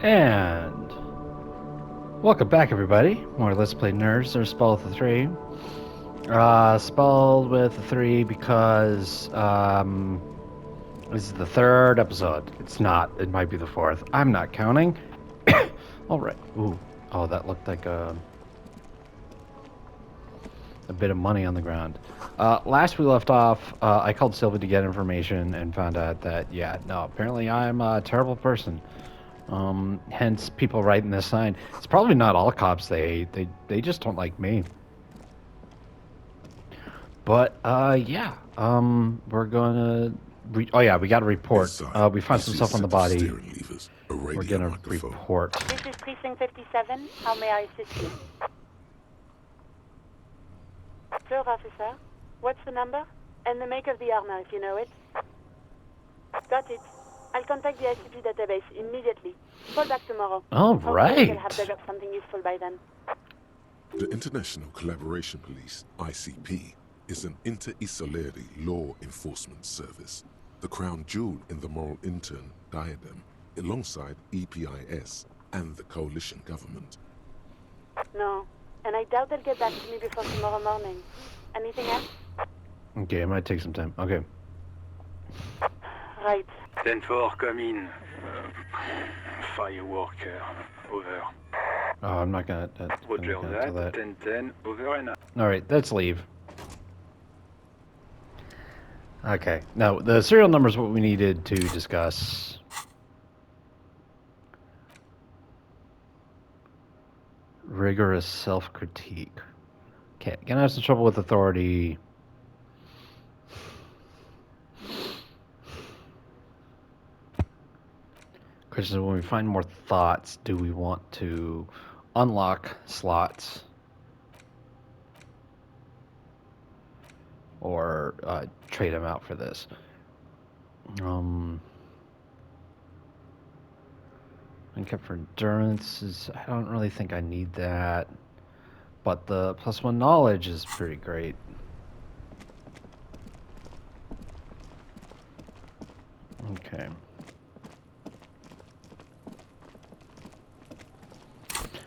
And welcome back, everybody. More Let's Play Nerds. There's spelled with a 3. Spelled with a 3 because this is the third episode. It's not. It might be the fourth. I'm not counting. All right. Ooh. Oh, that looked like a bit of money on the ground. Last we left off, I called Sylvie to get information and found out that, yeah, no, apparently I'm a terrible person. Hence people writing this sign. It's probably not all cops they hate. They just don't like me. But yeah. We're gonna oh yeah, we got to report. We found some stuff on the body. We're gonna report. This is Precinct 57. How may I assist you? Third officer, what's the number? And the make of the armor, if you know it. Got it. I'll contact the ICP database immediately. Call back tomorrow. All right. We'll have dug up something useful by then. The International Collaboration Police, ICP, is an inter-Isolari law enforcement service, the crown jewel in the moral intern diadem, alongside EPIS and the coalition government. No, and I doubt they'll get back to me before tomorrow morning. Anything else? Okay, it might take some time. Okay. Right. 10-4, come in. Fireworker, over. Oh, I'm not gonna. Roger that, that. 10-10, over and out. All right, let's leave. Okay. Now the serial number is what we needed to discuss. Rigorous self-critique. Okay, gonna have some trouble with authority. Question is, when we find more thoughts, do we want to unlock slots or trade them out for this? And kept for endurance is, I don't really think I need that, but the +1 knowledge is pretty great. Okay.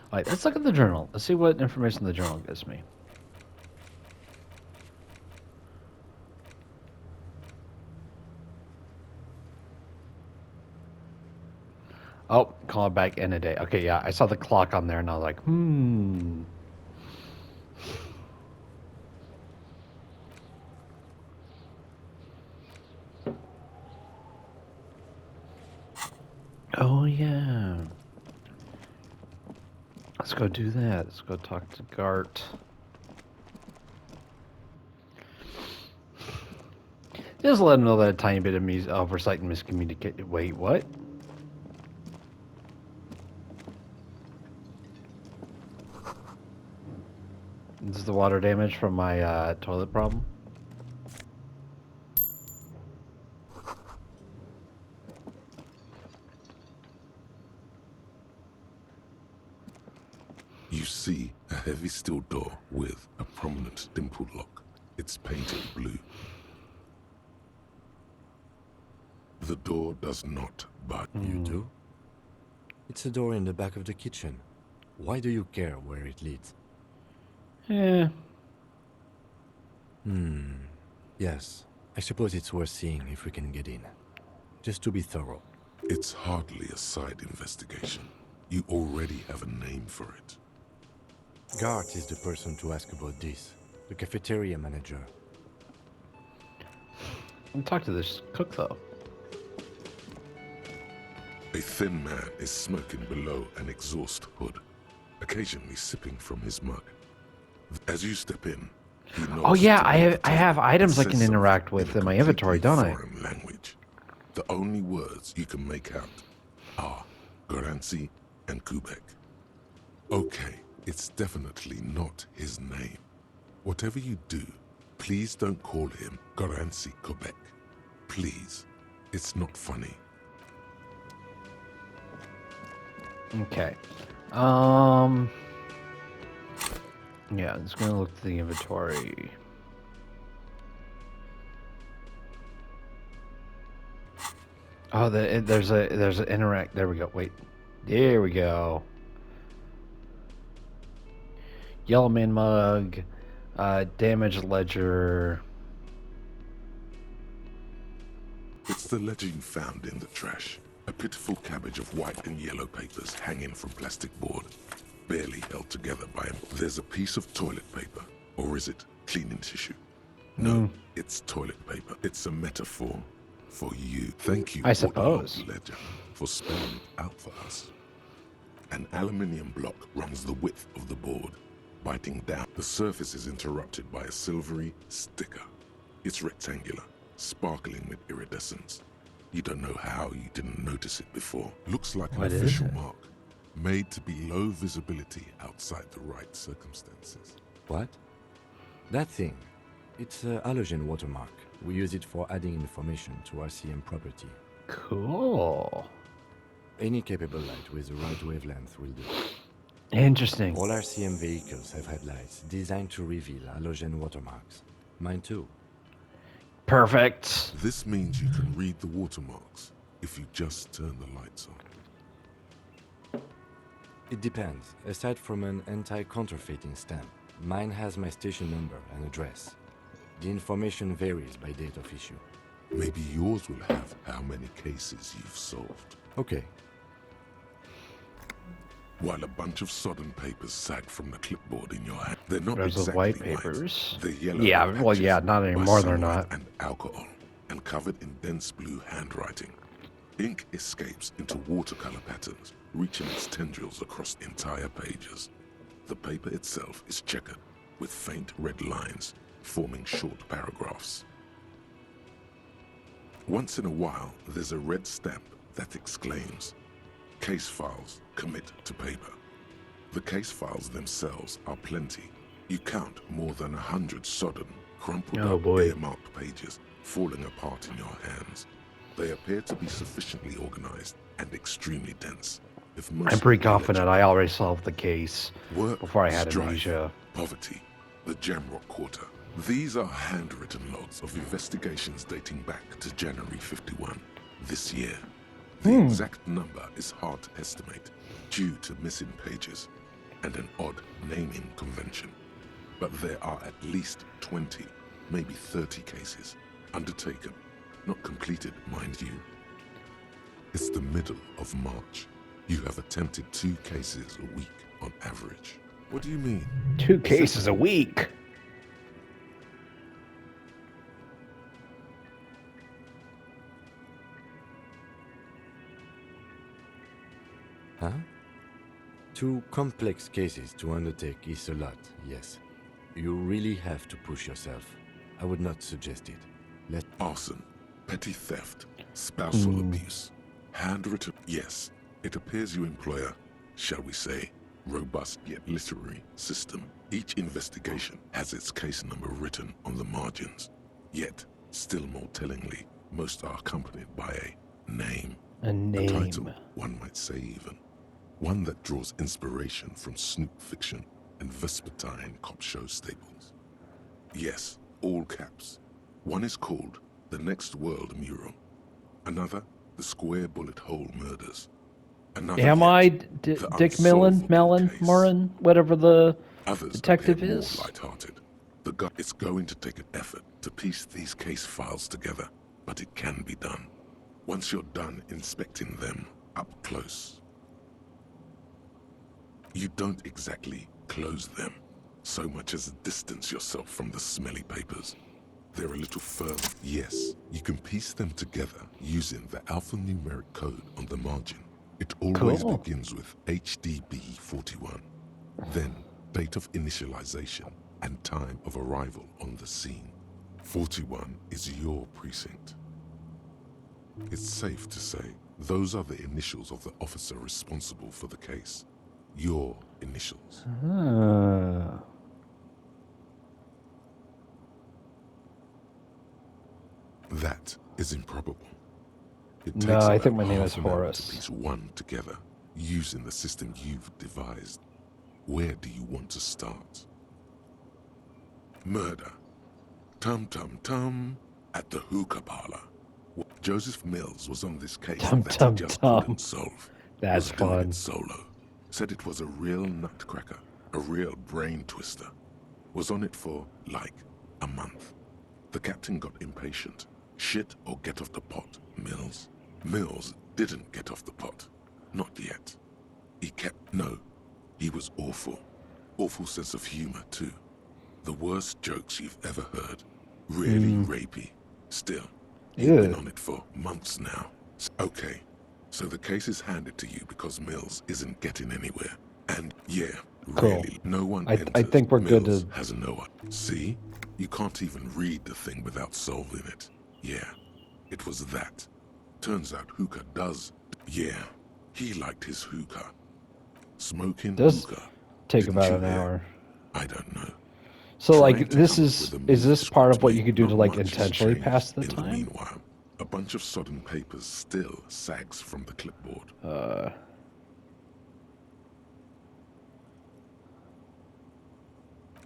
All right, let's look at the journal. Let's see what information the journal gives me. Oh, call it back in a day. Okay, yeah, I saw the clock on there and I was like, Oh, yeah. Let's go do that. Let's go talk to Gart. Just let him know that a tiny bit of oversight and miscommunication. Wait, what? This is the water damage from my toilet problem. You see a heavy steel door with a prominent dimple lock. It's painted blue. The door does not budge. You do? It's a door in the back of the kitchen. Why do you care where it leads? Yeah. Yes. I suppose it's worth seeing if we can get in. Just to be thorough. It's hardly a side investigation. You already have a name for it. Gart is the person to ask about this. The cafeteria manager. I'll talk to this cook, though. A thin man is smoking below an exhaust hood, occasionally sipping from his mug. As you step in, he nods Oh yeah, to I have items I and can says interact something with in my inventory, don't I? foreign language. The only words you can make out are Garancy and Kubek. Okay, it's definitely not his name. Whatever you do, please don't call him Garancy Kubek. Please, it's not funny. Okay. Yeah, I'm just gonna look at the inventory. Oh, there's an interact. There we go. Wait, There we go. Yellow Man mug, damaged ledger. It's the ledger you found in the trash. A pitiful cabbage of white and yellow papers hanging from plastic board, barely held together by him. There's a piece of toilet paper, or is it cleaning tissue? No, it's toilet paper. It's a metaphor for you. Thank you, I suppose. waterlogged ledger, for spelling it out for us. An aluminium block runs the width of the board, biting down. The surface is interrupted by a silvery sticker. It's rectangular, sparkling with iridescence. You don't know how you didn't notice it before. Looks like an What is official it? mark, made to be low visibility outside the right circumstances. What? That thing. It's a halogen watermark. We use it for adding information to RCM property. Cool. Any capable light with the right wavelength will do. Interesting. All RCM vehicles have headlights designed to reveal halogen watermarks. Mine too. Perfect. This means you can read the watermarks if you just turn the lights on. It depends. Aside from an anti-counterfeiting stamp, mine has my station number and address. The information varies by date of issue. Maybe yours will have how many cases you've solved. Okay. While a bunch of sodden papers sag from the clipboard in your hand, they're not There's the exactly white papers. They're yellow. Yeah, with well, patches yeah, not by anymore, they're sunlight not. And alcohol, and covered in dense blue handwriting. Ink escapes into watercolor patterns, reaching its tendrils across entire pages. The paper itself is checkered, with faint red lines, forming short paragraphs. Once in a while, there's a red stamp that exclaims, "Case files commit to paper." The case files themselves are plenty. You count more than 100 sodden, crumpled Oh, up, boy. earmarked pages falling apart in your hands. They appear to be sufficiently organized and extremely dense. If I'm mostly pretty confident illegible. I already solved the case Work, before I had strife, amnesia. poverty, the Jamrock Quarter. These are handwritten logs of investigations dating back to January 51, this year. The exact number is hard to estimate due to missing pages and an odd naming convention. But there are at least 20, maybe 30 cases undertaken, not completed, mind you. It's the middle of March. You have attempted 2 cases a week on average. What do you mean? 2 cases a week. Huh? 2 complex cases to undertake is a lot, yes. You really have to push yourself. I would not suggest it. Arson, petty theft, spousal abuse, handwritten. Yes, it appears you employ a, shall we say, robust yet literary system. Each investigation has its case number written on the margins. Yet, still more tellingly, most are accompanied by a name. A A title, name. one might say even. One that draws inspiration from snoop fiction and vespertine cop show staples. Yes, all caps. One is called The Next World Mural. Another, The Square Bullet Hole Murders. Another Am yet, I The Dick Millen, Unsolvable Mellon, Case. Morin, whatever the Others detective appear is? more light-hearted. It's going to take an effort to piece these case files together, but it can be done. Once you're done inspecting them up close. You don't exactly close them, so much as distance yourself from the smelly papers. They're a little firm. Yes, you can piece them together using the alphanumeric code on the margin. It always Cool. begins with HDB 41, then date of initialization and time of arrival on the scene. 41 is your precinct. It's safe to say those are the initials of the officer responsible for the case. Your initials. Ah. That is improbable. It No, takes I about think my name half is an hour Horace. to piece one together using the system you've devised. Where do you want to start? Murder. Tum tum tum at the hookah parlor. Joseph Mills was on this case Tum, that tum, he just tum. couldn't solve. That's was doing fun. it solo. Said it was a real nutcracker, a real brain twister. Was on it for, like, a month. The captain got impatient. Shit or get off the pot, Mills. Mills didn't get off the pot. Not yet. No, he was awful. Awful sense of humor, too. The worst jokes you've ever heard. Really rapey. Still, you've been Ew. on it for months now. Okay, so the case is handed to you because Mills isn't getting anywhere. And yeah, Cool. really, no one I enters. think we're good Mills to... has no one. See? You can't even read the thing without solving it. Yeah, it was that. Turns out hookah does. Yeah, he liked his hookah. Smoking Does hookah. take Didn't about you an hear? hour. I don't know. So, Trying like, to this come up is... with a Is movie this part of script, what you mate. could do Not to, like, much has intentionally changed pass the in the time? meanwhile, a bunch of sodden papers still sags from the clipboard.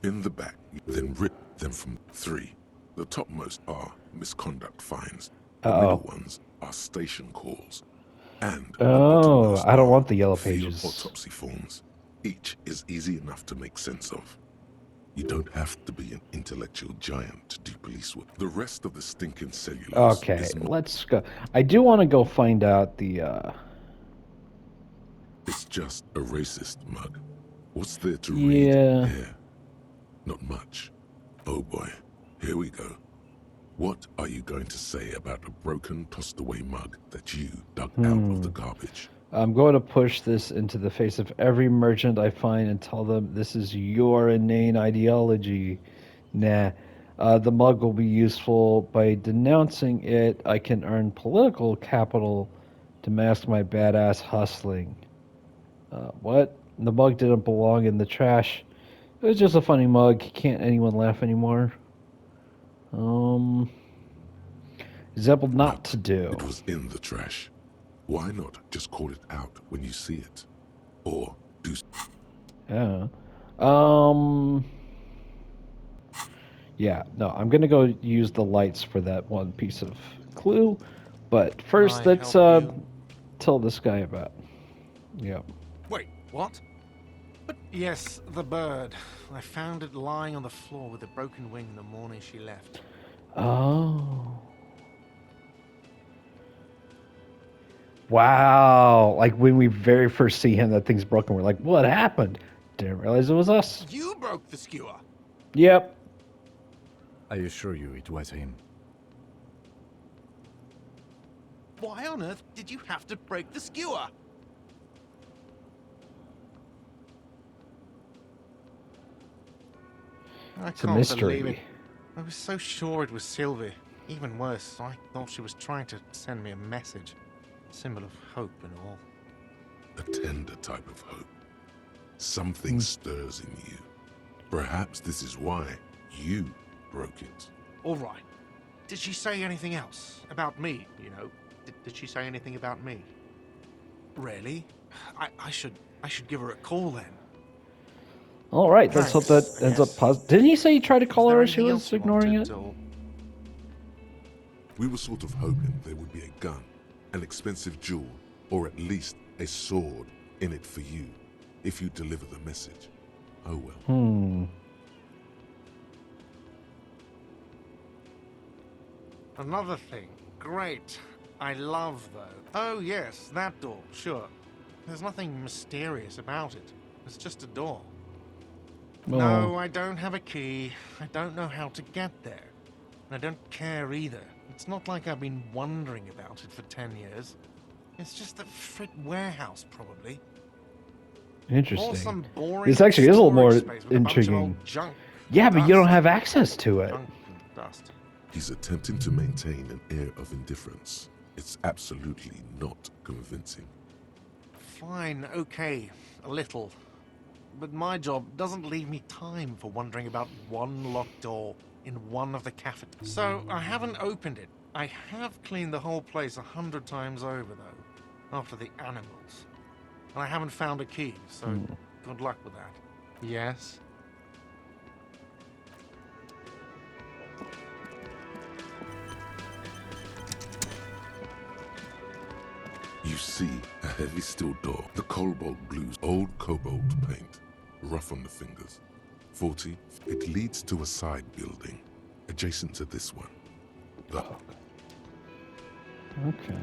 In the back, then rip them from 3. The topmost are misconduct fines. The middle Uh-oh. ones are station calls. And the Oh, bottommost I don't are want the yellow field pages. autopsy forms. Each is easy enough to make sense of. You don't have to be an intellectual giant to do police work. The rest of the stinking cellulose Okay, is let's go. I do want to go find out the, it's just a racist mug. What's there to read Yeah. here? Not much. Oh boy, here we go. What are you going to say about a broken, tossed away mug that you dug out of the garbage? I'm going to push this into the face of every merchant I find and tell them this is your inane ideology. Nah. The mug will be useful. By denouncing it, I can earn political capital to mask my badass hustling. What? The mug didn't belong in the trash. It was just a funny mug. Can't anyone laugh anymore? Example not to do. It was in the trash. Why not just call it out when you see it? Or do... Yeah. Yeah, no, I'm gonna go use the lights for that one piece of clue. But first, I let's help you? tell this guy about. Yeah. Wait, what? But yes, the bird. I found it lying on the floor with a broken wing the morning she left. Oh. Wow. Like when we very first see him, that thing's broken. We're like, what happened? Didn't realize it was us. You broke the skewer! Yep. I assure you it was him. Why on earth did you have to break the skewer? I It's a can't believe it. mystery. I was so sure it was Sylvie. Even worse, I thought she was trying to send me a message. A symbol of hope and all. A tender type of hope. Something stirs in you. Perhaps this is why you broke it. All right. Did she say anything else? About me, you know? Did she say anything about me? Really? I should give her a call then. All right, let's hope that Thanks, I ends up guess. positive. Didn't he say he tried to Is call there her and she anything was else you ignoring wanted, it? or- We were sort of hoping there would be a gun, an expensive jewel, or at least a sword in it for you, if you deliver the message. Oh well. Another thing. Great. I love, though. Oh, yes, that door, sure. There's nothing mysterious about it. It's just a door. No, I don't have a key. I don't know how to get there. And I don't care either. It's not like I've been wondering about it for 10 years. It's just the frit warehouse, probably. Or Interesting. some boring This actually is a little more storage space with a bunch of intriguing. old junk. Yeah, but you don't Dust. have access to it. Junk and dust. He's attempting to maintain an air of indifference. It's absolutely not convincing. Fine, okay, a little. But my job doesn't leave me time for wondering about one locked door in one of the cafes. So I haven't opened it. I have cleaned the whole place 100 times over, though, after the animals. And I haven't found a key, so good luck with that. Yes? You see a heavy steel door. The cobalt blues, old cobalt paint, rough on the fingers. 40. It leads to a side building, adjacent to this one. The Okay.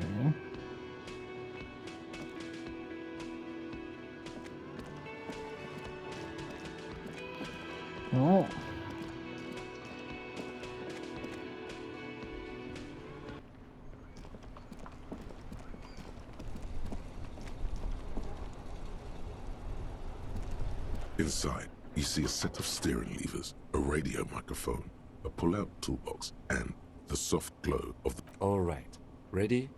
Well. Inside, you see a set of steering levers, a radio microphone, a pull-out toolbox, and the soft glow of the... All right. Ready?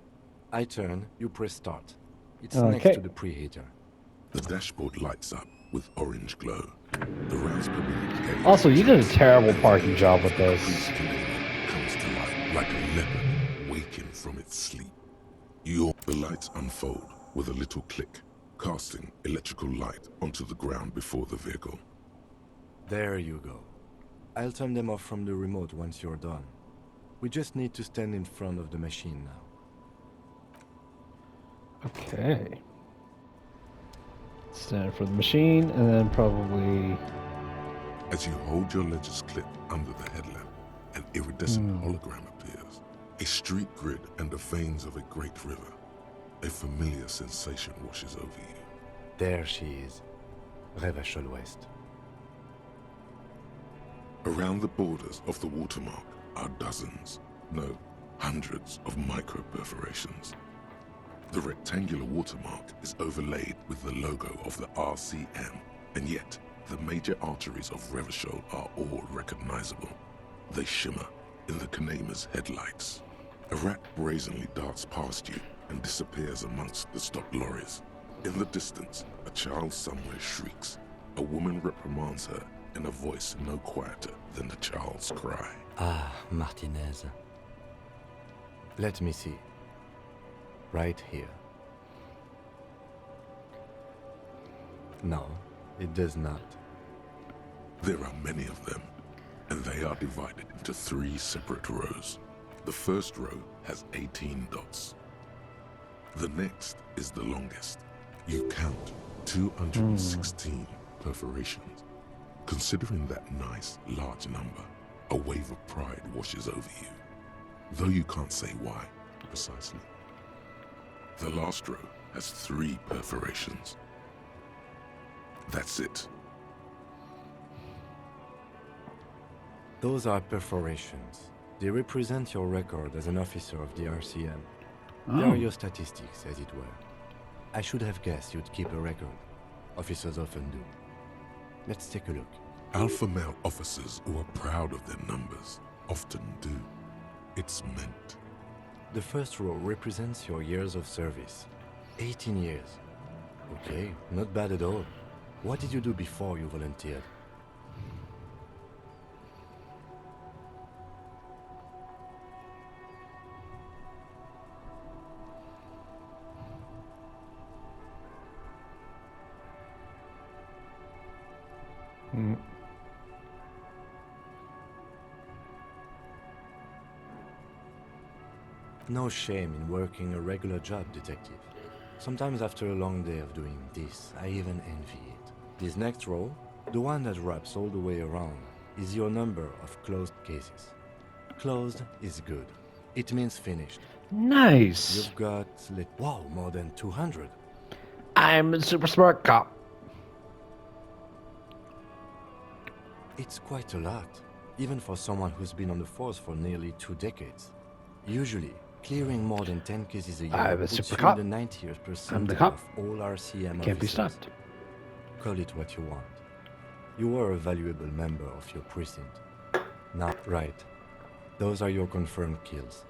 I turn, you press start. It's Okay. next to the preheater. The dashboard lights up with orange glow. The rounds per minute gauge Also, you did a turns, terrible and the parking job with increased this. connection comes to life like a leopard waking from its sleep. The lights unfold with a little click, casting electrical light onto the ground before the vehicle. There you go. I'll turn them off from the remote once you're done. We just need to stand in front of the machine now. Okay. Stand for the machine, and then probably... As you hold your ledger's clip under the headlamp, an iridescent hologram appears. A street grid and the veins of a great river. A familiar sensation washes over you. There she is. Revachol West. Around the borders of the watermark are dozens, no, hundreds of micro-perforations. The rectangular watermark is overlaid with the logo of the RCM, and yet the major arteries of Revachol are all recognizable. They shimmer in the Kanema's headlights. A rat brazenly darts past you and disappears amongst the stopped lorries. In the distance, a child somewhere shrieks. A woman reprimands her in a voice no quieter than the child's cry. Ah, Martinez. Let me see. Right here. No, it does not. There are many of them, and they are divided into 3 separate rows. The first row has 18 dots. The next is the longest. You count 216 perforations. Considering that nice, large number, a wave of pride washes over you, though you can't say why precisely. The last row has 3 perforations. That's it. Those are perforations. They represent your record as an officer of the RCM. They are your statistics, as it were. I should have guessed you'd keep a record. Officers often do. Let's take a look. Alpha male officers who are proud of their numbers often do. It's meant. The first row represents your years of service. 18 years. Okay, not bad at all. What did you do before you volunteered? No shame in working a regular job, detective. Sometimes after a long day of doing this, I even envy it. This next row, the one that wraps all the way around, is your number of closed cases. Closed is good. It means finished. Nice. You've got, wow, more than 200. I'm a super smart cop. It's quite a lot, even for someone who's been on the force for nearly 2 decades. Usually, clearing more than 10 cases a year I'm a puts super you cop. in the 90th I'm the percentile cop. of all RCM Can't be officers. stopped. Call it what you want. You were a valuable member of your precinct. Now, right. Those are your confirmed kills.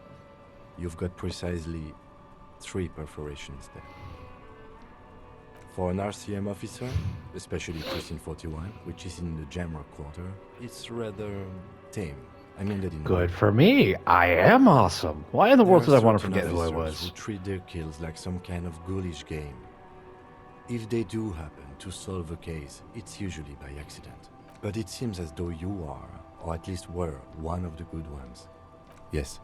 You've got precisely 3 perforations there. For an RCM officer, especially Precinct 41, which is in the Jamrock quarter, it's rather tame. I mean that in Good for me. I am awesome. Why in the world did I want to forget who I Who was? treat their kills like some kind of ghoulish game. If they do happen to solve a case, it's usually by accident. But it seems as though you are, or at least were, one of the good ones. Yes.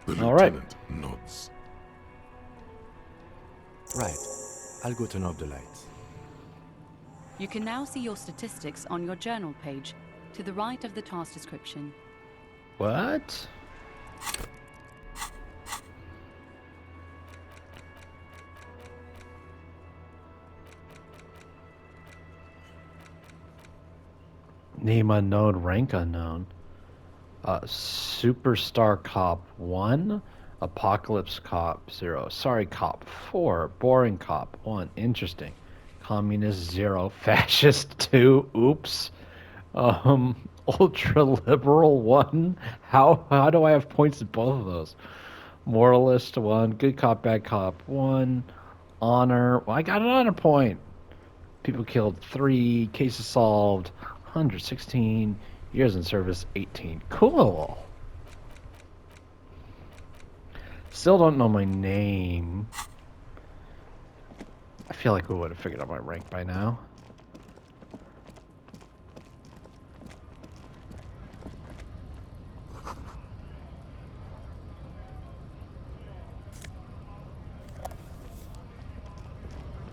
The All right. lieutenant nods. Right. I'll go turn off the lights. You can now see your statistics on your journal page to the right of the task description. What? Name unknown, rank unknown. Superstar Cop 1, Apocalypse Cop 0, Sorry Cop 4, Boring Cop 1, interesting. Communist 0, Fascist 2, oops. Ultra Liberal 1, how do I have points in both of those? Moralist 1, Good Cop, Bad Cop 1, Honor, well, I got an honor point. People killed 3, cases solved 116, years in service 18. Cool. Still don't know my name. I feel like we would have figured out my rank by now.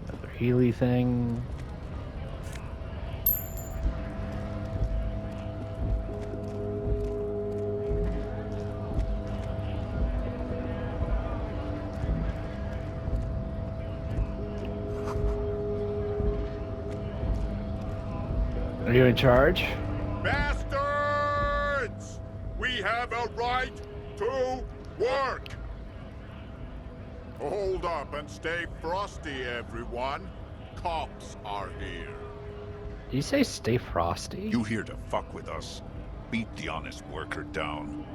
Another Healy thing. Are you in charge? Bastards! We have a right to work! Hold up and stay frosty, everyone. Cops are here. Did you say stay frosty? You here to fuck with us? Beat the honest worker down.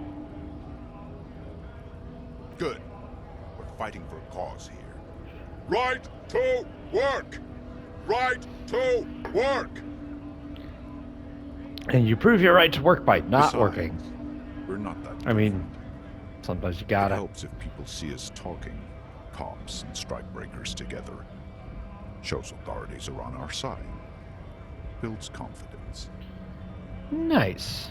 Good. We're fighting for a cause here. Right to work! Right to work! And you prove your right to work by not Besides, working. We're not that I mean, different. sometimes you It gotta. helps if people see us talking, cops and strikebreakers together. Shows authorities are on our side. Builds confidence. Nice.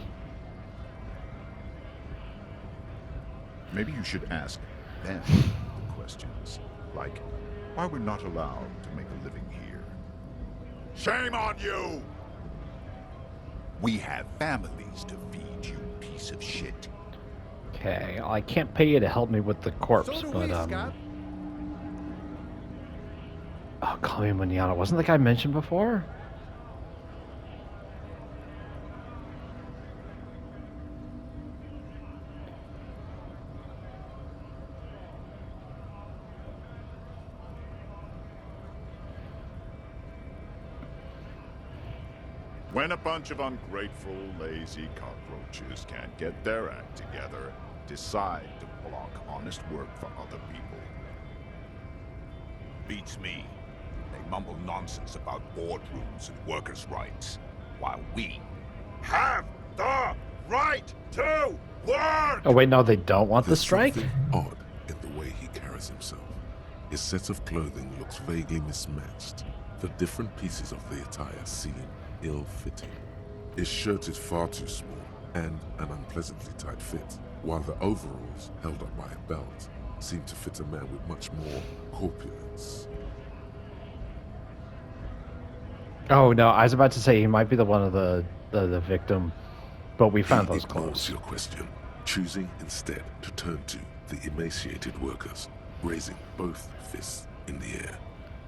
Maybe you should ask them the questions, like why we're not allowed to make a living here. Shame on you! We have families to feed, you piece of shit. Okay, I can't pay you to help me with the corpse, So do but we, Scott. Oh, call me Manana. Wasn't the guy mentioned before? When a bunch of ungrateful, lazy cockroaches can't get their act together, decide to block honest work for other people. Beats me. They mumble nonsense about boardrooms and workers' rights, while we have the right to work! Oh wait, no, they don't want the There's strike? something odd in the way he carries himself. His set of clothing looks vaguely mismatched. The different pieces of the attire seem ill-fitting. His shirt is far too small and an unpleasantly tight fit, while the overalls, held up by a belt, seem to fit a man with much more corpulence. Oh no, I was about to say he might be the one of the victim, but we found He those ignores clothes. your question, choosing instead to turn to the emaciated workers, raising both fists in the air.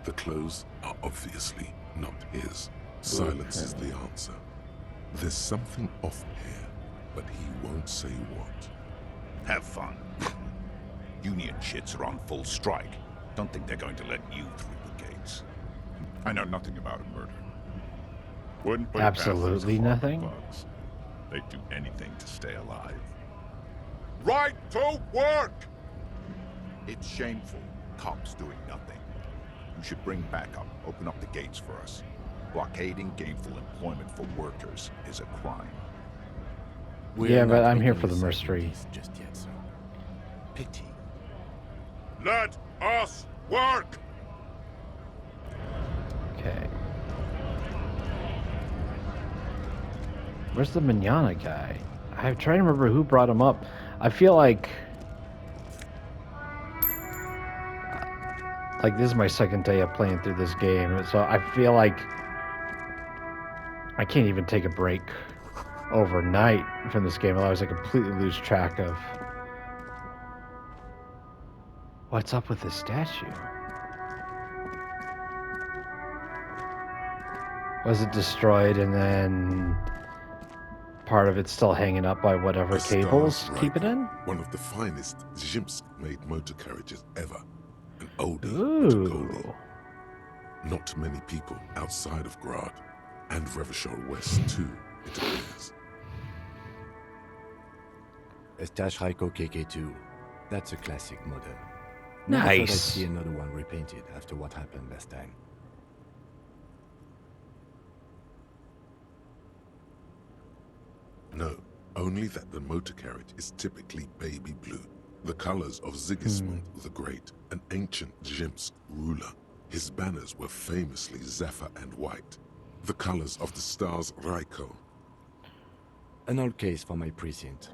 The clothes are obviously not his. Silence is the answer. There's something off here, but he won't say what. Have fun. Union shits are on full strike. Don't think they're going to let you through the gates. I know nothing about a murder. Wouldn't put it past these Absolutely corporate nothing? bugs. They'd do anything to stay alive. Right to work! It's shameful. Cops doing nothing. You should bring backup. Open up the gates for us. Blockading gainful employment for workers is a crime. Yeah, We're but not I'm here making for the a mercenary. this just yet, sir. Pity. Let us work! Okay. Where's the Manana guy? I'm trying to remember who brought him up. I feel like Like, this is my second day of playing through this game, so I feel like I can't even take a break overnight from this game, otherwise I completely lose track of what's up with this statue. Was it destroyed and then part of it's still hanging up by whatever A cables Stars keep it Riker, in? one of the finest Zhimsk-made motor carriages ever. An oldie but a Ooh. goldie. Not many people outside of Grad, and Revachol West too, it appears. A Stashraiko KK2. That's a classic model. Never thought I'd Nice. see another one repainted after what happened last time. No, only that the motor carriage is typically baby blue, the colors of Sigismund the Great, an ancient Zhimsk ruler. His banners were famously zephyr and white, the colors of the stars Raiko. An old case for my precinct.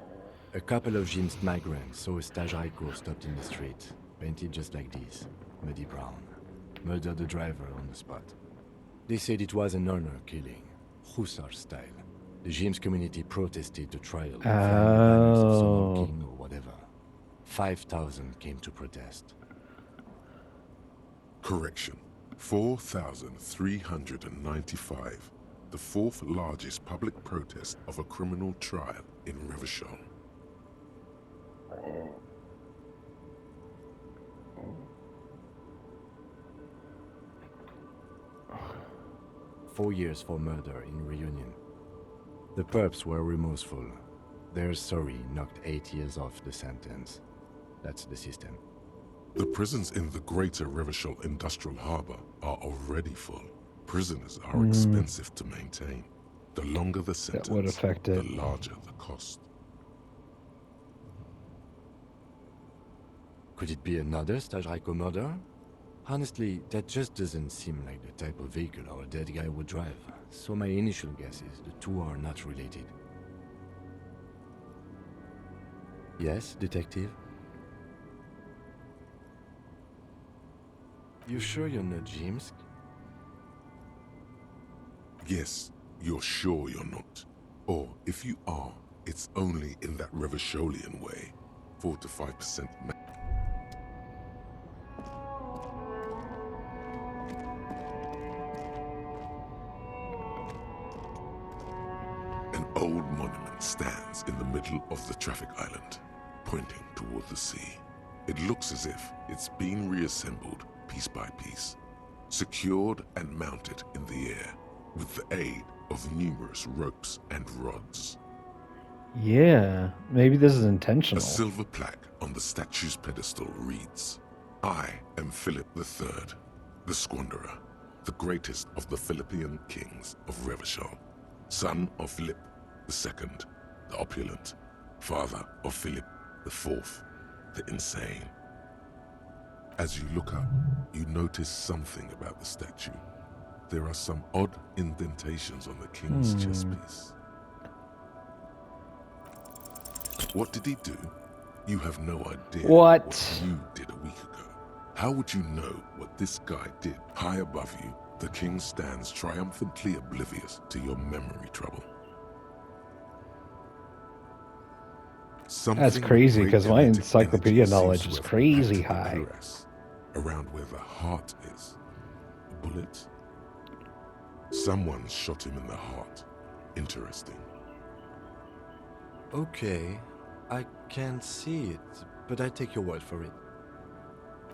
A couple of Zhimsk migrants saw a Stashraiko stopped in the street, painted just like this, muddy brown. Murdered the driver on the spot. They said it was an honor killing, Hussar style. The Zhimsk community protested the trial, flying the banners of some king or whatever. 5,000 came to protest. Correction, 4,395, the fourth largest public protest of a criminal trial in Revachol. Four years for murder in Reunion. The perps were remorseful. Their sorry knocked 8 years off the sentence. That's the system. The prisons in the greater Revachol industrial harbor are already full. Prisoners are expensive to maintain. The longer the That would sentence, affect the it. larger the cost. Could it be another Stashraiko murder? Honestly, that just doesn't seem like the type of vehicle our dead guy would drive. So my initial guess is the two are not related. Yes, detective? You sure you're not Zhimsk? Yes, you're sure you're not. Or if you are, it's only in that Revacholian way. 4 to 5%. An old monument stands in the middle of the traffic island, pointing toward the sea. It looks as if it's been reassembled piece by piece, secured and mounted in the air with the aid of numerous ropes and rods. Yeah, maybe this is A intentional. silver plaque on the statue's pedestal reads, "I am Philip III, the Squanderer, the greatest of the Philippian kings of Revachol, son of Philip II, the opulent, father of Philip IV, the insane." As you look up, you notice something about the statue. There are some odd indentations on the king's chest piece. What did he do? You have no idea What? you did a week ago. How would you know what this guy did? High above you, the king stands triumphantly oblivious to your memory trouble. That's crazy, with 'cause great my kinetic encyclopedia energy knowledge seems is to have crazy impacted the high. cuirass, around where the heart is. A bullet? Someone shot him in the heart. Interesting. Okay, I can't see it, but I take your word for it.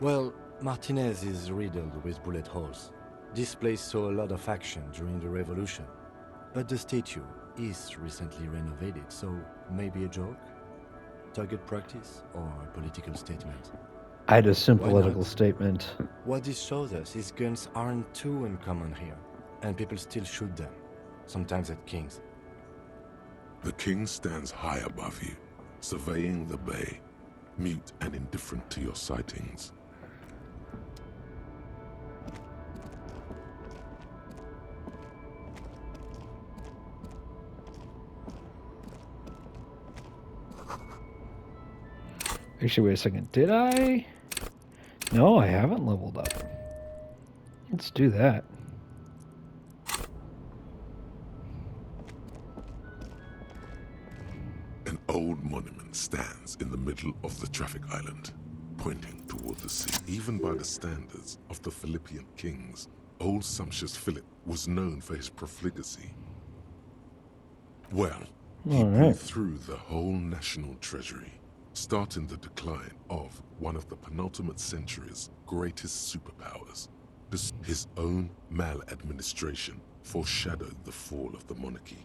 Well, Martinez is riddled with bullet holes. This place saw a lot of action during the revolution. But the statue is recently renovated, so maybe a joke? Target practice or a political statement? I'd assume Why political not? statement. What this shows us is guns aren't too uncommon here, and people still shoot them, sometimes at kings. The king stands high above you, surveying the bay, mute and indifferent to your sightings. Actually, wait a second. Did I No, I haven't leveled up. Let's do that. An old monument stands in the middle of the traffic island, pointing toward the sea. Even by the standards of the Philippian kings, old sumptuous Philip was known for his profligacy. Well, he blew through the whole national treasury, starting the decline of one of the penultimate century's greatest superpowers. His own maladministration foreshadowed the fall of the monarchy.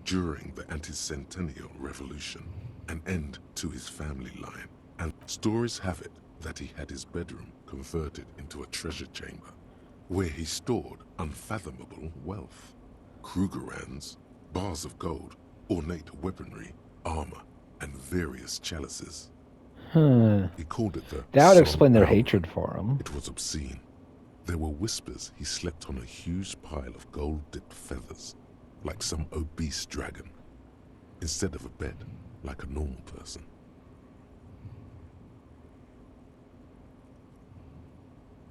During the anti-centennial revolution, an end to his family line, and stories have it that he had his bedroom converted into a treasure chamber, where he stored unfathomable wealth. Krugerrands, bars of gold, ornate weaponry, armor, and various chalices. He called it the That would Sol explain their Aura. hatred for him. It was obscene. There were whispers he slept on a huge pile of gold-dipped feathers, like some obese dragon, instead of a bed, like a normal person.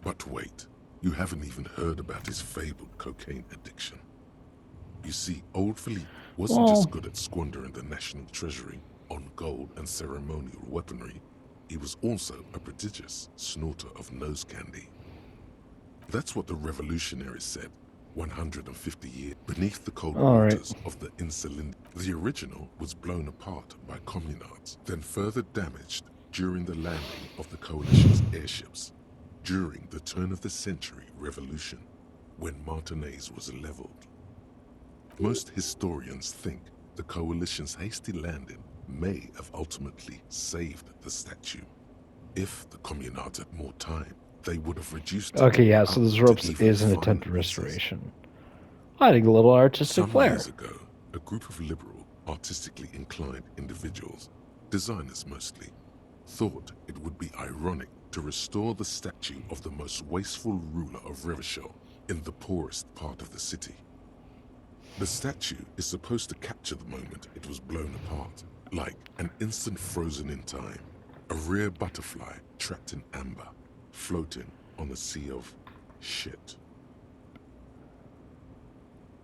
But wait, you haven't even heard about his fabled cocaine addiction. You see, old Philippe wasn't just good at squandering the national treasury on gold and ceremonial weaponry, he was also a prodigious snorter of nose candy. That's what the revolutionaries said 150 years beneath the cold waters of the Insulin. The original was blown apart by communards, then further damaged during the landing of the coalition's airships during the turn-of-the-century revolution, when Martinez was leveled. Most historians think the coalition's hasty landing may have ultimately saved the statue. If the communards had more time, they would have reduced it. Okay, yeah, so up this to ropes even is an finer attempted pieces. restoration. Adding a little artistic Some flair. years ago, a group of liberal, artistically inclined individuals, designers mostly, thought it would be ironic to restore the statue of the most wasteful ruler of Revachol in the poorest part of the city. The statue is supposed to capture the moment it was blown apart, like an instant frozen in time, a rare butterfly trapped in amber, floating on a sea of shit.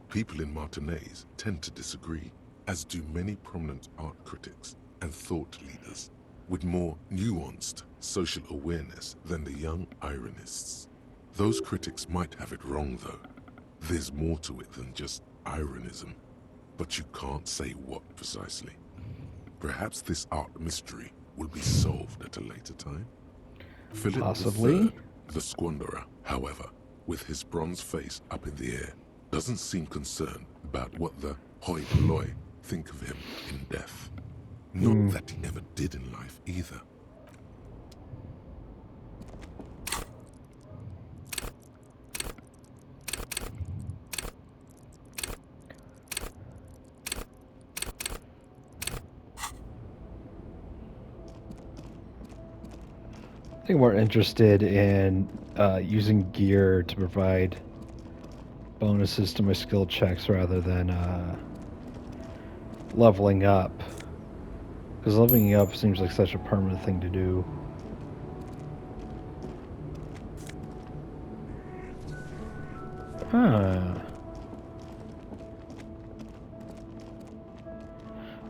People in Martinez tend to disagree, as do many prominent art critics and thought leaders, with more nuanced social awareness than the young ironists. Those critics might have it wrong, though. There's more to it than just ironism, but you can't say what precisely. Perhaps this art mystery will be solved at a later time. Philip Possibly. III, the squanderer, however, with his bronze face up in the air, doesn't seem concerned about what the hoi polloi think of him in death. Not that he ever did in life either. I think we're interested in using gear to provide bonuses to my skill checks rather than leveling up. Because leveling up seems like such a permanent thing to do. Huh.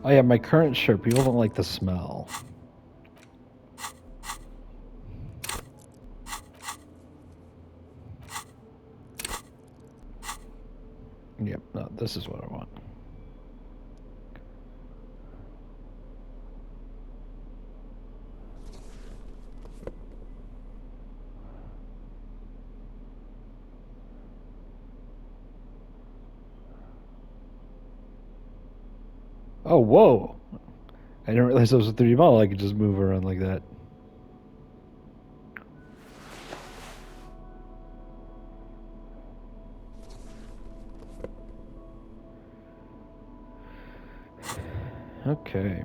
Oh yeah, my current shirt, people don't like the smell. Yep, no, this is what I want. Oh, whoa! I didn't realize that was a 3D model. I could just move around like that. Okay.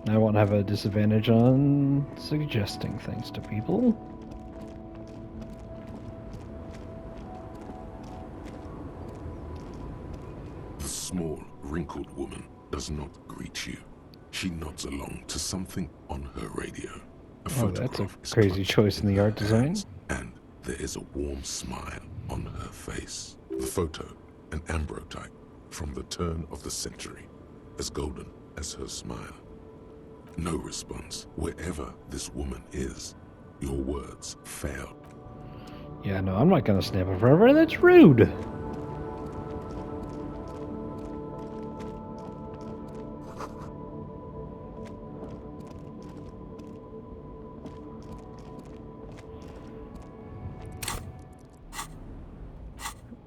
I won't have a disadvantage on suggesting things to people. The small, wrinkled woman does not greet you. She nods along to something on her radio. A Oh, that's a photograph is crazy clutched choice in the her art design. hands, and there is a warm smile on her face. The photo, an ambrotype from the turn of the century, as golden as her smile. No response. Wherever this woman is, your words fail. Yeah, no, I'm not gonna snap it forever. That's rude.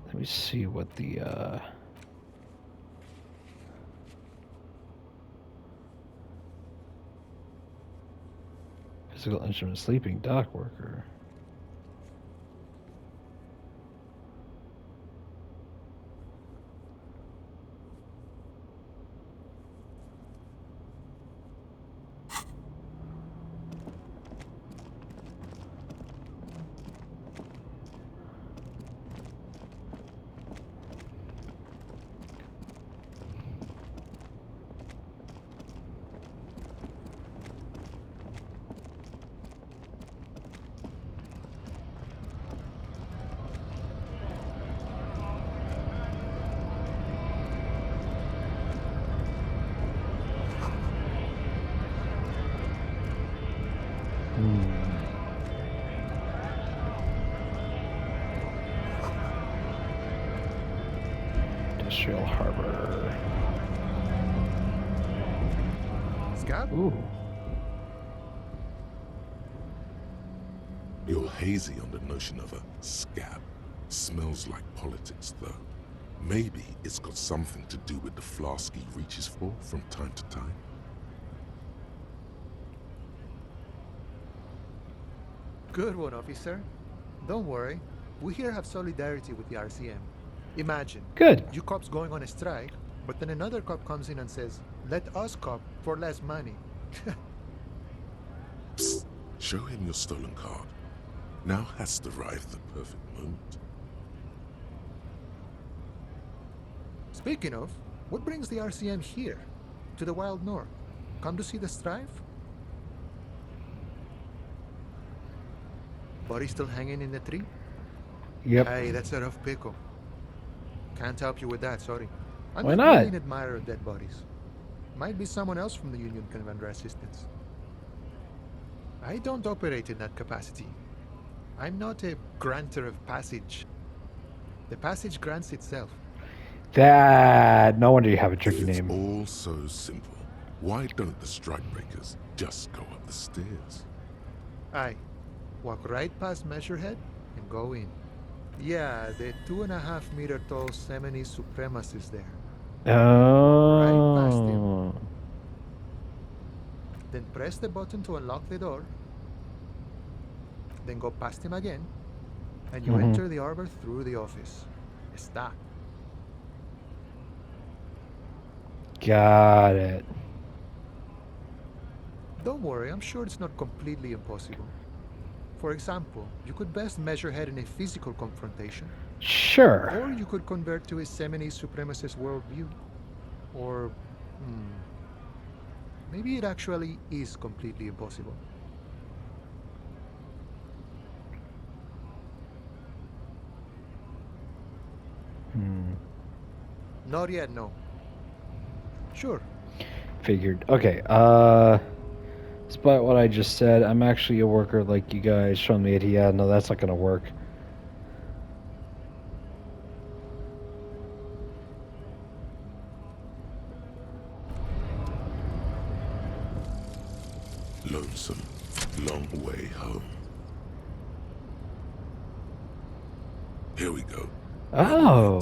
Let me see what the physical instrument sleeping dock worker. Industrial Harbor. Scab? Ooh. You're hazy on the notion of a scab. Smells like politics, though. Maybe it's got something to do with the flask he reaches for from time to time. Good one, officer. Don't worry. We here have solidarity with the RCM. Imagine, Good. you cops going on a strike, but then another cop comes in and says, let us cop for less money. Psst. Show him your stolen card. Now has arrived the perfect moment. Speaking of, what brings the RCM here? To the Wild North? Come to see the strife? Body still hanging in the tree? Yep. Hey, that's a rough pickle. Can't help you with that, sorry. I'm Why not not? really an admirer of dead bodies. Might be someone else from the Union can render assistance. I don't operate in that capacity. I'm not a granter of passage. The passage grants itself. That. No wonder you have a tricky If it's name. all so simple, why don't the strikebreakers just go up the stairs? Aye. Walk right past Measurehead and go in. Yeah, the 2.5 meter tall Semini supremacist there. Right past him. Oh. Then press the button to unlock the door. Then go past him again. And you Mhm. enter the arbor through the office. Está. Got it. Don't worry, I'm sure it's not completely impossible. For example, you could best measure head in a physical confrontation, Sure. or you could convert to a Semini supremacist worldview. Or, maybe it actually is completely impossible. Not yet, no. Sure. Figured. Okay. Despite what I just said, I'm actually a worker like you guys. Showing me it. Yeah, no, that's not gonna work. Lonesome, long way home. Here we go. Oh.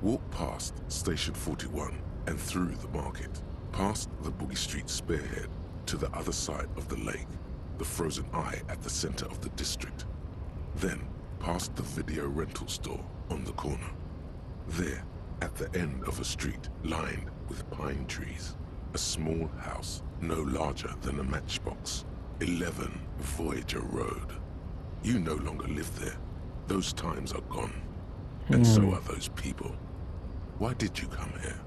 Walk past Station 41 and through the market, past the Boogie Street spearhead to the other side of the lake, the frozen eye at the center of the district. Then past the video rental store on the corner. There, at the end of a street lined with pine trees, a small house no larger than a matchbox. 11 Voyager Road. You no longer live there. Those times are gone. And so are those people. Why did you come here?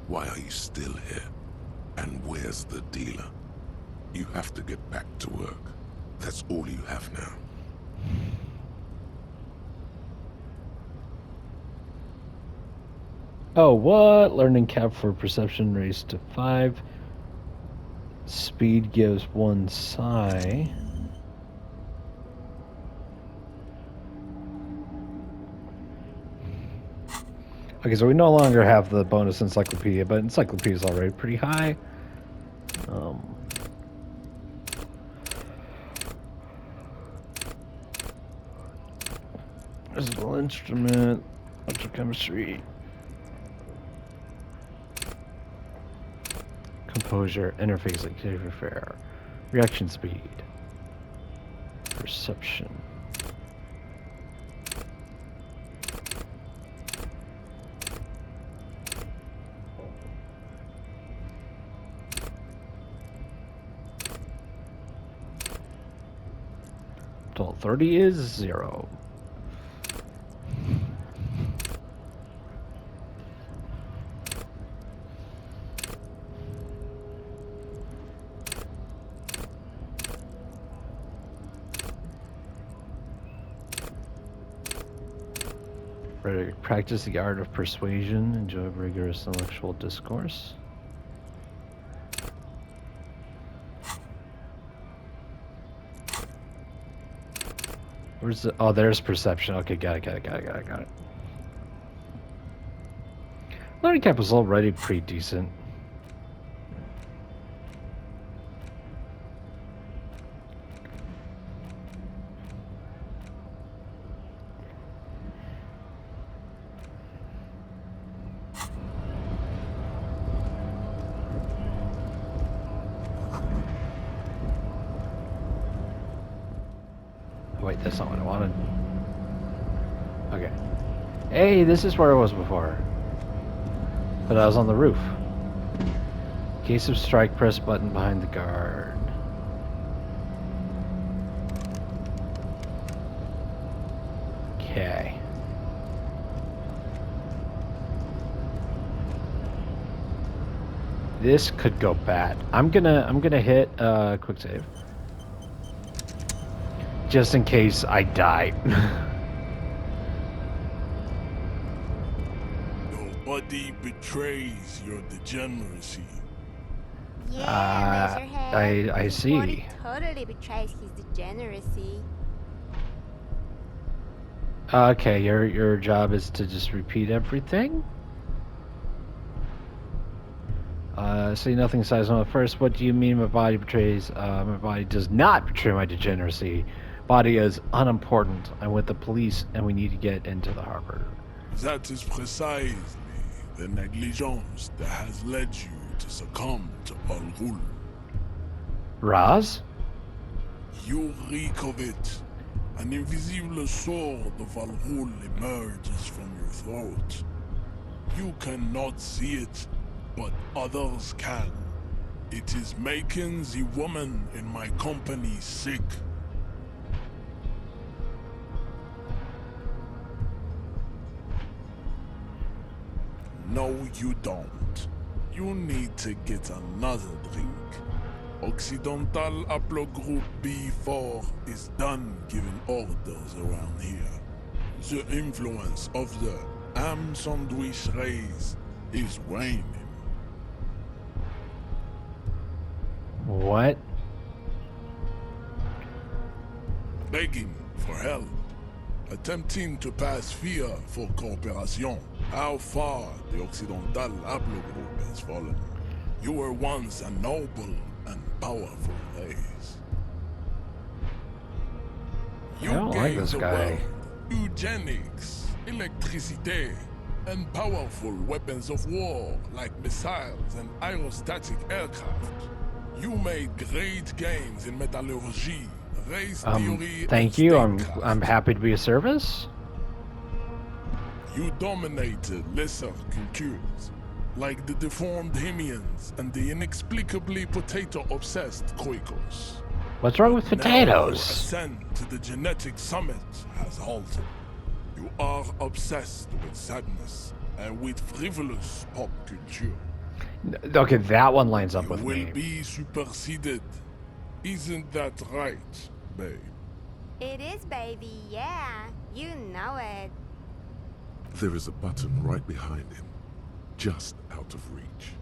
Why are you still here? And where's the dealer? You have to get back to work. That's all you have now. Oh, what? Learning cap for perception raised to 5. Speed gives 1 psi. Okay, so we no longer have the bonus encyclopedia, but encyclopedia is already pretty high. Musical instrument, electrochemistry, composure, interface activity fair, reaction speed, perception. Total 30 is 0. Practice the art of persuasion. Enjoy rigorous intellectual discourse. Where's the... Oh, there's perception. Okay, got it. Learning cap was already pretty decent. Wait, that's not what I wanted. Okay. Hey, this is where I was before. But I was on the roof. In case of strike, press button behind the guard. Okay. This could go bad. I'm gonna hit quick save. Just in case I die. Nobody betrays your degeneracy. Yeah, Razorhead. I His see. body totally betrays his degeneracy. Okay, your job is to just repeat everything? Say nothing size on first. What do you mean my body betrays? My body does not betray my degeneracy. Body is unimportant. I'm with the police and we need to get into the harbor. That is precisely the negligence that has led you to succumb to Al-Ghul. Raz? You reek of it. An invisible sword of Al-Ghul emerges from your throat. You cannot see it, but others can. It is making the woman in my company sick. No, you don't. You need to get another drink. Occidental Haplogroup B4 is done giving orders around here. The influence of the ham sandwich race is waning. What? Begging for help. Attempting to pass fear for cooperation. How far the Occidental Haplogroup has fallen. You were once a noble and powerful race. You I don't like gave this the guy. world eugenics, electricity, and powerful weapons of war like missiles and aerostatic aircraft. You made great gains in metallurgy, race theory, Thank and you. statecraft. I'm happy to be of service. You dominated lesser cultures, like the deformed Hemians and the inexplicably potato-obsessed Quakers. What's wrong with Now, potatoes? ascent to the genetic summit has halted. You are obsessed with sadness and with frivolous pop culture. Okay, that one lines up You with will me. be superseded. Isn't that right? babe? It is, baby, yeah. You know it. There is a button right behind him, just out of reach.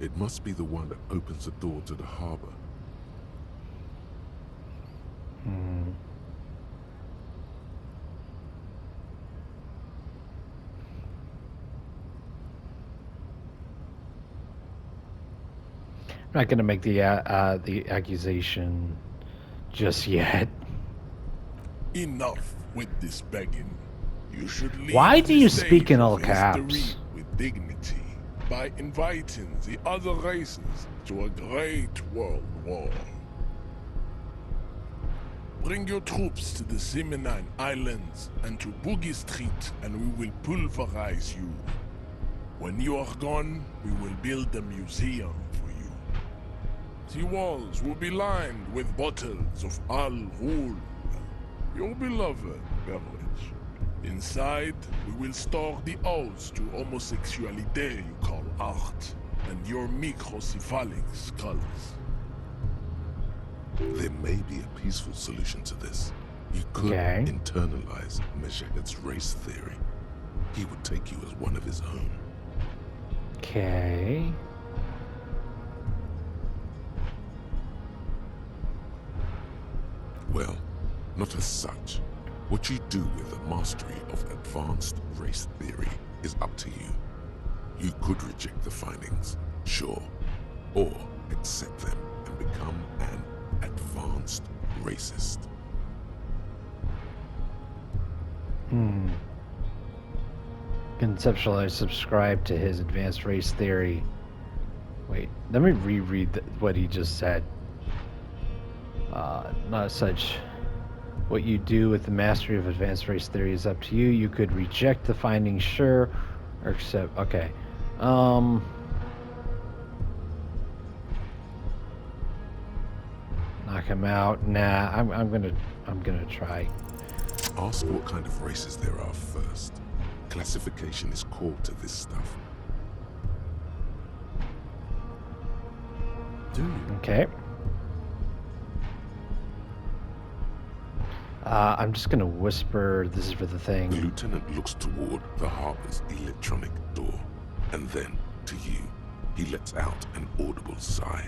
It must be the one that opens the door to the harbor. I'm not gonna make the accusation just yet. Enough with this begging. You should leave Why do the you stage speak in of all caps? history with dignity by inviting the other races to a great world war. Bring your troops to the Seminine Islands and to Boogie Street, and we will pulverize you. When you are gone, we will build a museum for you. The walls will be lined with bottles of Al Ghul, your beloved beverage. Inside, we will store the odes to homosexuality you call art, and your microcephalic skulls. There may be a peaceful solution to this. You could internalize Meshached's race theory. He would take you as one of his own. Okay. Well, not as such. What you do with the mastery of advanced race theory is up to you. You could reject the findings, sure, or accept them and become an advanced racist. Conceptualize, subscribe to his advanced race theory. Wait, let me reread what he just said. Not such. What you do with the mastery of advanced race theory is up to you. You could reject the findings, sure, or accept. Okay. Knock him out. Nah, I'm gonna try. Ask what kind of races there are first. Classification is core to this stuff. Do you? Okay. I'm just gonna whisper. This is for the thing. The lieutenant looks toward the harbor's electronic door, and then, to you, he lets out an audible sigh.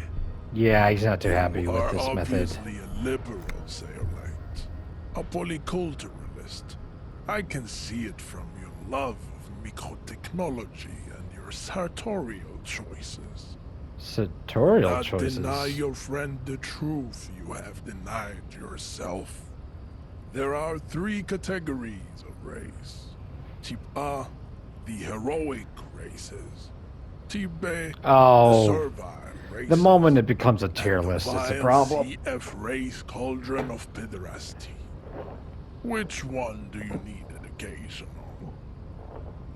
Yeah, he's not too happy with this method. Obviously a liberal, Sailite. A polyculturalist. I can see it from your love of microtechnology and your sartorial choices. Sartorial choices? Not deny your friend the truth you have denied yourself. There are 3 categories of race. Type A, the heroic races. Type B, the servile races. The moment it becomes a tier list, it's a problem. CF race cauldron of pederasty. Which one do you need education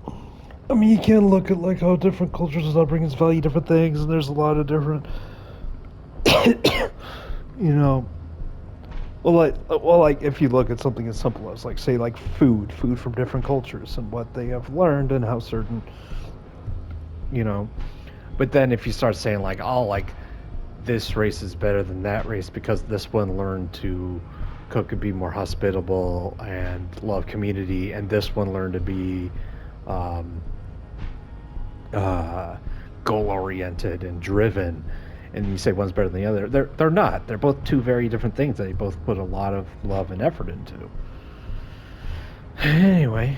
on? I mean, you can't look at like how different cultures and upbringings value different things, and there's a lot of different, you know. Well, like if you look at something as simple as like say like food from different cultures and what they have learned and how certain, you know. But then if you start saying like, oh, like this race is better than that race because this one learned to cook and be more hospitable and love community, and this one learned to be goal-oriented and driven, and you say one's better than the other, they're not. They're both 2 very different things that they both put a lot of love and effort into. Anyway,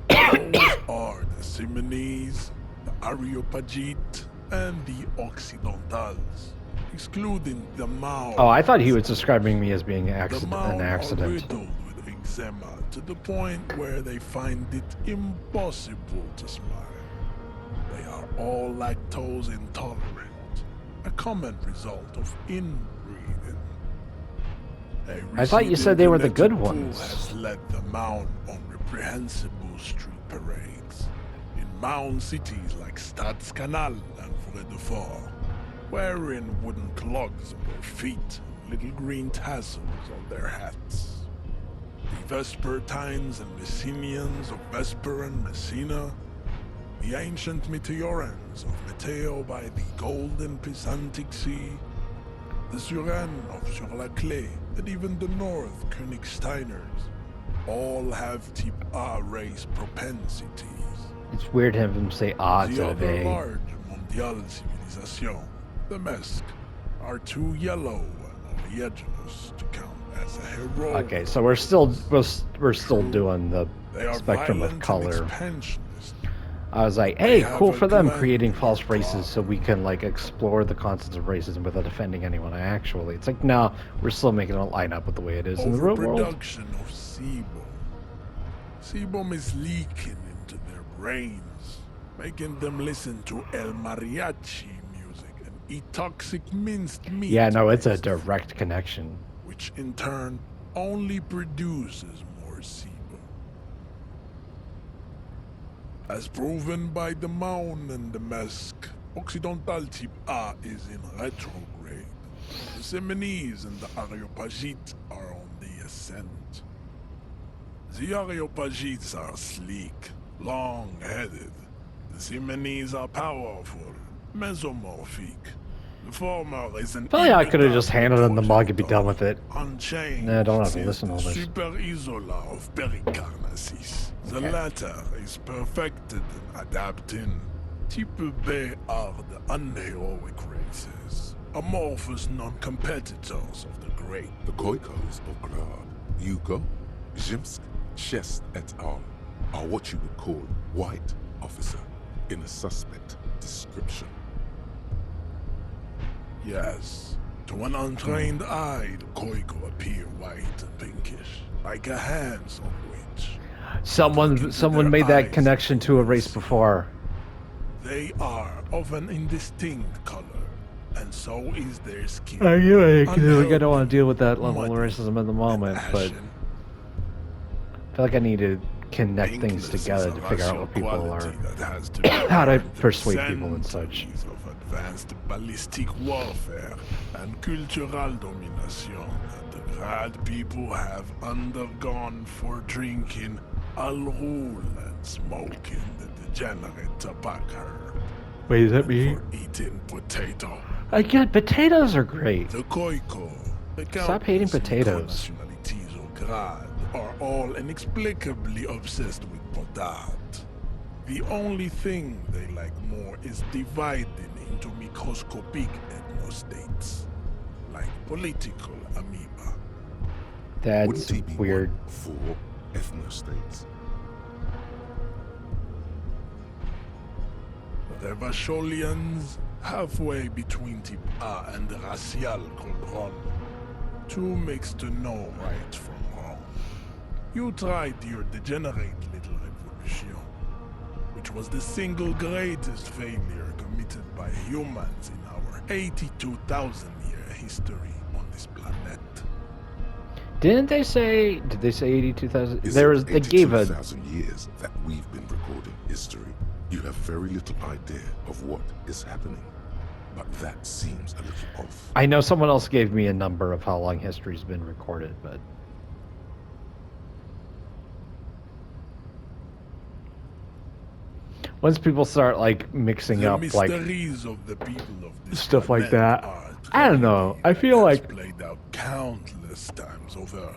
Those are the Simonese, the Areopagite, and the Occidentals, excluding the Mao. Oh, I thought he was describing me as being an accident. Are riddled with eczema to the point where they find it impossible to smile. They are all lactose intolerant, a common result of inbreeding. I thought you said they were the good ones. Has led the Maun on reprehensible street parades in Maun cities like Stadskanal and Vredefort, wearing wooden clogs on their feet and little green tassels on their hats. The Vespertines and Messenians of Vesper and Messina, the ancient Meteorans of Meteo by the golden Pisantic Sea, the Suren of Sur-la-Clé, and even the North Königsteiners, all have Type A race propensities. It's weird to have him say ah The instead of other a. large Mondial civilization, the Mesk, are too yellow and homogeneous to count as a heroic. Okay, so we're still doing the They are spectrum of violent and color. expansionist. I was like, They hey, have cool a for them gland creating in false their races so we can like explore the concepts of racism without offending anyone. Actually, it's like no, we're still making it line up with the way it is in the real world. Overproduction of sebum. Sebum is leaking into their brains, making them listen to El Mariachi music and eat toxic minced meat. Yeah, no, it's a direct connection. Which in turn only produces more sebum. As proven by the Maun and the Mesk, Occidental Type A is in retrograde. The Semenese and the Areopagites are on the ascent. The Areopagites are sleek, long-headed. The Semenese are powerful, mesomorphic. The former is an I feel like I could have just handed him the mug and be done with it. unchanged Nah, I don't have to since listen to all the this. Super Isola of Pericarnassus. The Okay. latter is perfected in adapting. Type B are the unheroic races, amorphous non-competitors of the great. The Koikos of Grad, Yugo, Zimsk, Shest et al. Are what you would call white officer in a suspect description. Yes, to an untrained eye, the Koiko appear white and pinkish, like a hands-on witch. Someone made that connection to a race before. They are of an indistinct color, and so is their skin. I don't want to deal with that level of racism at the moment, but I feel like I need to connect things together to figure out what people are, how to persuade people and such. Of advanced ballistic warfare and cultural domination that the Grad people have undergone for drinking Al Rule and smoking the degenerate tobacco. Wait, is that me? For eating potato. Again, potatoes are great. The Koiko, the Stop hating countless potatoes. nationalities of Grad are all inexplicably obsessed with potat. The only thing they like more is dividing into microscopic ethnostates, like political amoeba. That's Wouldn't he be weird. one for ethnostates? The Vasholians, halfway between Type A and the Racial Cordon. Too mixed to know right from wrong. You tried your degenerate little revolution, which was the single greatest failure committed by humans in our 82,000-year history on this planet. Did they say 82,000? Is There it was, they gave a, 82,000 years that we've been recording history? You have very little idea of what is happening. But that seems a little off. I know someone else gave me a number of how long history's been recorded, but once people start like mixing The up like mysteries of the people of this stuff like planet that, are I don't know. I feel has like played out countless times over,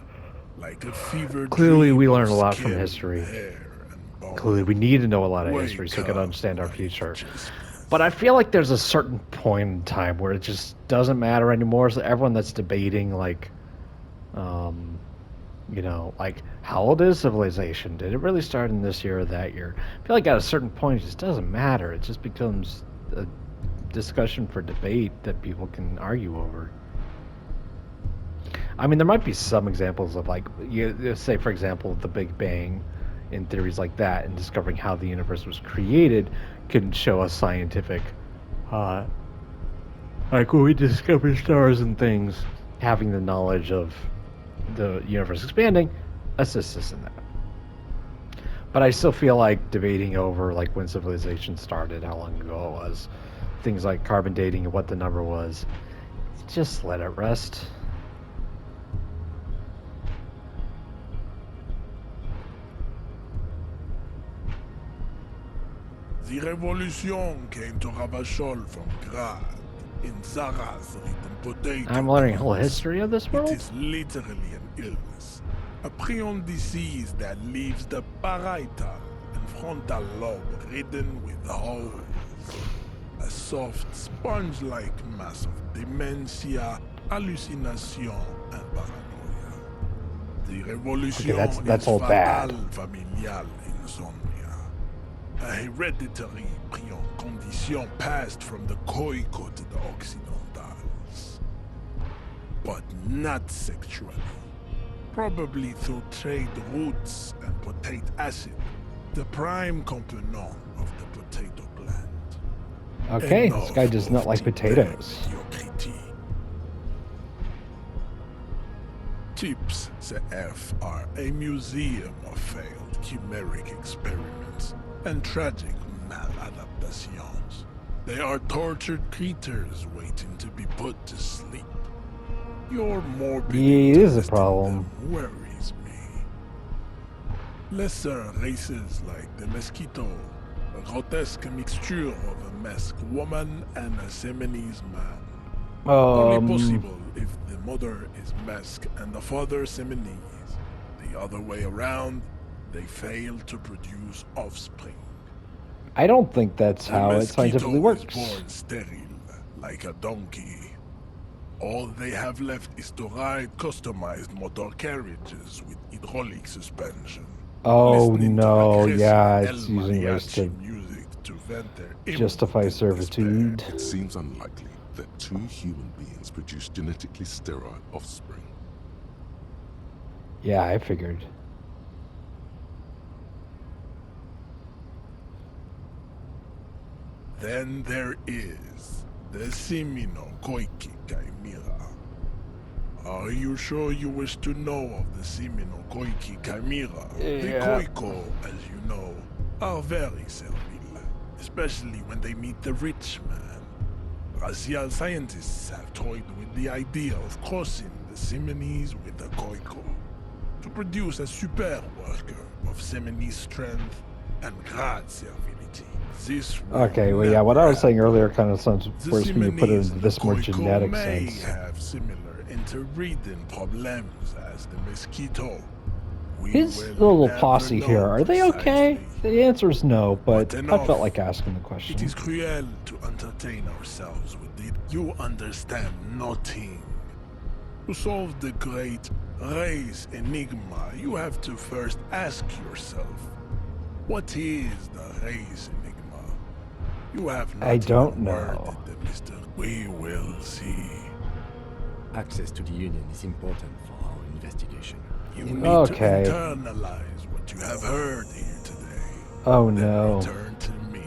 like a fever clearly dream we of learn a lot from skin, history. hair, and bone. Clearly we need to know a lot of Wake history so we can up, understand our my future. chestnuts. But I feel like there's a certain point in time where it just doesn't matter anymore. So everyone that's debating like, you know, like how old is civilization? Did it really start in this year or that year? I feel like at a certain point it just doesn't matter. It just becomes a discussion for debate that people can argue over. I mean, there might be some examples of like, you say for example, the Big Bang, in theories like that, and discovering how the universe was created, can show us scientific, like when we discover stars and things, having the knowledge of the universe expanding assists us in that. But I still feel like debating over like when civilization started, how long ago it was, things like carbon dating and what the number was, just let it rest. The revolution came to Ravachol from Grad. In Zara's written potato. I'm learning a whole codes, history of this world? It is literally an illness. A prion disease that leaves the parietal and frontal lobe ridden with holes. A soft, sponge-like mass of dementia, hallucination, and paranoia. The revolution that's is all fatal bad. familial insomnia. A hereditary prion condition passed from the Koiko to the Occidentals. But not sexually. Probably through trade routes and potate acid, the prime component of the potato plant. Okay, Enough this guy does not of like the potatoes. mediocrity. Tips CF are a museum of failed chimeric experiments and tragic maladaptations. They are tortured creatures waiting to be put to sleep. Your morbid He is a interest in problem. them worries me. Lesser races like the mosquito, a grotesque mixture of a masked woman and a Seminese man. Only possible if the mother is masked and the father Seminese. The other way around, they fail to produce offspring. I don't think that's The how it mosquito scientifically is works. born sterile, like a donkey. All they have left is to ride customized motor carriages with hydraulic suspension. Oh Listening to no, aggressive yeah, El it's using race Mariachi to music to vent their justify impotent servitude. despair. It seems unlikely that two human beings produce genetically sterile offspring. Yeah, I figured. Then there is the Simino Koiki Chimera. Are you sure you wish to know of the Simino Koiki Chimera? The Yeah. Koiko, as you know, are very servile, especially when they meet the rich man. Racial scientists have toyed with the idea of crossing the Simonese with the Koiko to produce a super worker of Simonese strength and great servility. This will Okay, well, yeah, what I was never saying earlier kind of sounds the worse when you put it Simonese into and this the more Koiko genetic may sense. have similar interbreeding problems as the mosquito. We His will little never posse know here, are they okay? precisely. The answer is no, but I enough. felt like asking the It question. is cruel to entertain ourselves with it. You understand nothing. To solve the great race enigma, you have to first ask yourself, what is the race enigma? You have not I don't even know. worded the mystery. We will see. Access to the Union is important for our investigation. You need Okay. to internalize what you have heard here today. Oh Then no. return to me.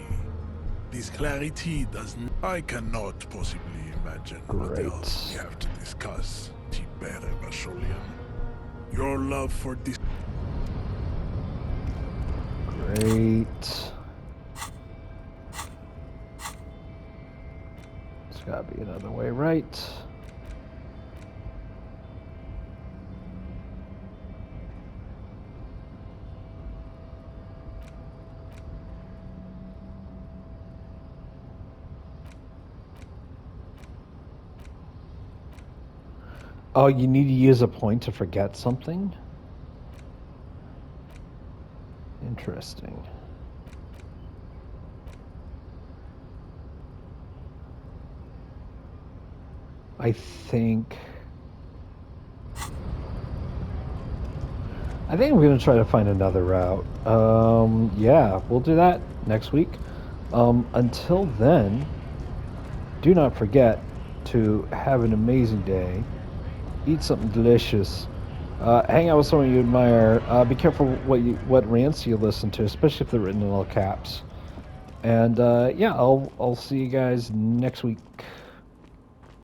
This clarity doesn't. I cannot possibly imagine what else we Great. have to discuss, Tibere Vasholian. Your love for this. Great. There's gotta be another way, right? Oh, you need to use a point to forget something? Interesting. I think I'm going to try to find another route. Yeah, we'll do that next week. Until then, do not forget to have an amazing day. Eat something delicious. Hang out with someone you admire. Be careful what rants you listen to, especially if they're written in all caps. And yeah, I'll see you guys next week.